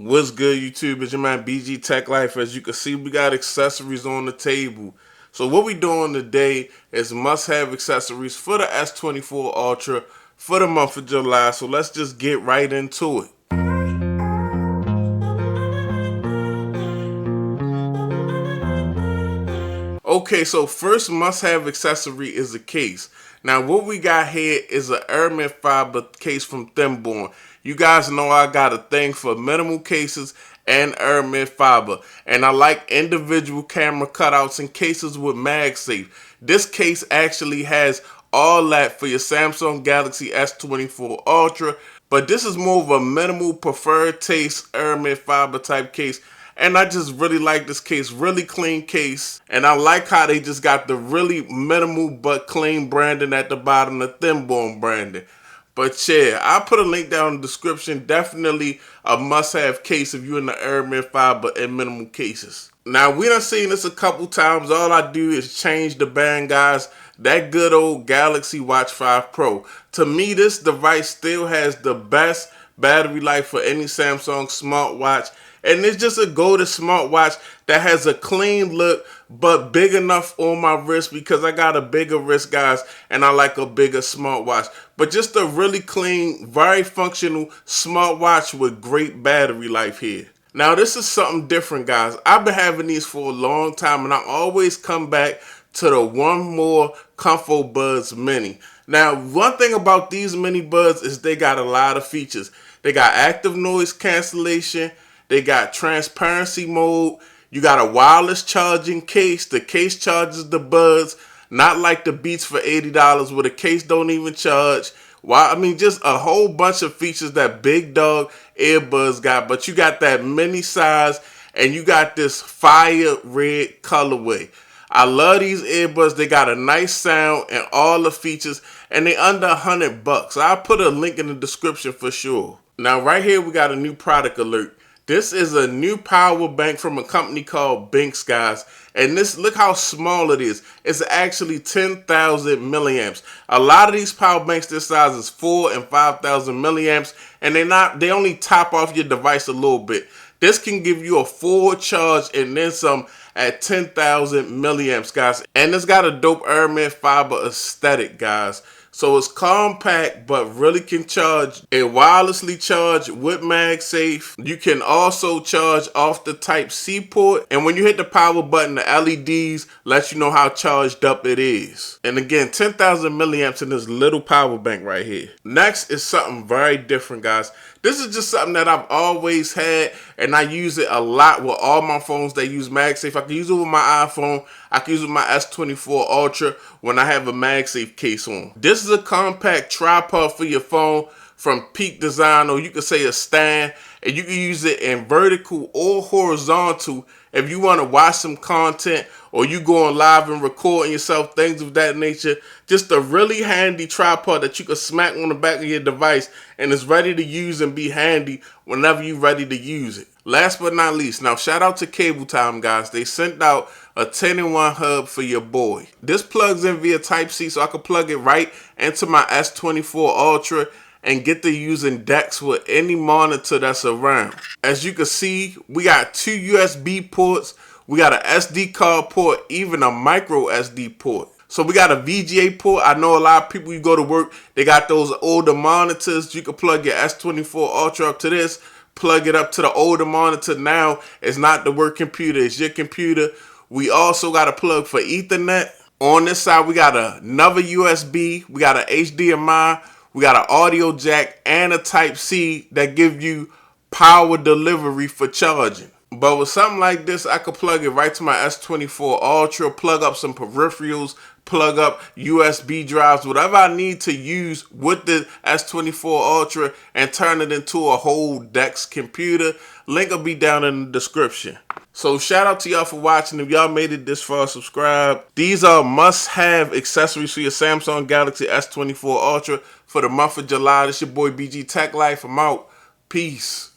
What's good, YouTube? It's your man BG Tech Life. As you can see, we got accessories on the table. So what we doing today is must-have accessories for the S24 Ultra for the month of July. So let's just get right into it. Okay, so first must-have accessory is a case. Now what we got here is an Airman fiber case from Thinborn. You guys know I got a thing for minimal cases and Airman fiber. And I like individual camera cutouts and cases with MagSafe. This case actually has all that for your Samsung Galaxy S24 Ultra. But this is more of a minimal preferred taste Airman fiber type case. And I just really like this case, really clean case. And I like how they just got the really minimal but clean branding at the bottom, the Thinborn branding. But yeah, I'll put a link down in the description. Definitely a must-have case if you're in the Airman fiber and minimal cases. Now, we done seen this a couple times. All I do is change the band, guys. That good old Galaxy Watch 5 Pro. To me, this device still has the best battery life for any Samsung smartwatch. And it's just a go-to smartwatch that has a clean look, but big enough on my wrist because I got a bigger wrist, guys, and I like a bigger smartwatch. But just a really clean, very functional smartwatch with great battery life here. Now, this is something different, guys. I've been having these for a long time, and I always come back to the One More Comfort Buds Mini. Now, one thing about these mini buds is they got a lot of features. They got active noise cancellation. They got transparency mode. You got a wireless charging case. The case charges the buds, not like the Beats for $80 where the case don't even charge. I mean, just a whole bunch of features that big dog earbuds got. But you got that mini size and you got this fire red colorway. I love these earbuds. They got a nice sound and all the features, and they under $100. I'll put a link in the description for sure. Now, right here, we got a new product alert. This is a new power bank from a company called Binks, guys. And this, look how small it is. It's actually 10,000 milliamps. A lot of these power banks this size is 4,000 and 5,000 milliamps. And they only top off your device a little bit. This can give you a full charge and then some at 10,000 milliamps, guys. And it's got a dope Airman fiber aesthetic, guys. So it's compact, but really can charge. It wirelessly charge with MagSafe. You can also charge off the Type-C port. And when you hit the power button, the LEDs let you know how charged up it is. And again, 10,000 milliamps in this little power bank right here. Next is something very different, guys. This is just something that I've always had, and I use it a lot with all my phones that use MagSafe. I can use it with my iPhone. I can use it with my S24 Ultra when I have a MagSafe case on. This is a compact tripod for your phone from Peak Design, or you could say a stand, and you can use it in vertical or horizontal if you want to watch some content or you going live and recording yourself, things of that nature. Just a really handy tripod that you can smack on the back of your device and it's ready to use and be handy whenever you're ready to use it. Last but not least, now shout out to Cable Time, guys. They sent out a 10-in-1 hub for your boy. This plugs in via Type-C, so I can plug it right into my S24 Ultra and get to using DeX with any monitor that's around. As you can see, we got 2 USB ports, we got an SD card port, even a micro SD port. So we got a VGA port. I know a lot of people, you go to work, they got those older monitors. You can plug your S24 Ultra up to this, plug it up to the older monitor. Now it's not the work computer, it's your computer. We also got a plug for Ethernet. On this side, we got another USB, we got an HDMI, we got an audio jack and a Type-C that give you power delivery for charging. But with something like this, I could plug it right to my S24 Ultra, plug up some peripherals, plug up USB drives, whatever I need to use with the S24 Ultra and turn it into a whole DeX computer. Link will be down in the description. So shout out to y'all for watching. If y'all made it this far, subscribe. These are must-have accessories for your Samsung Galaxy S24 Ultra for the month of July. This your boy BG Tech Life. I'm out. Peace.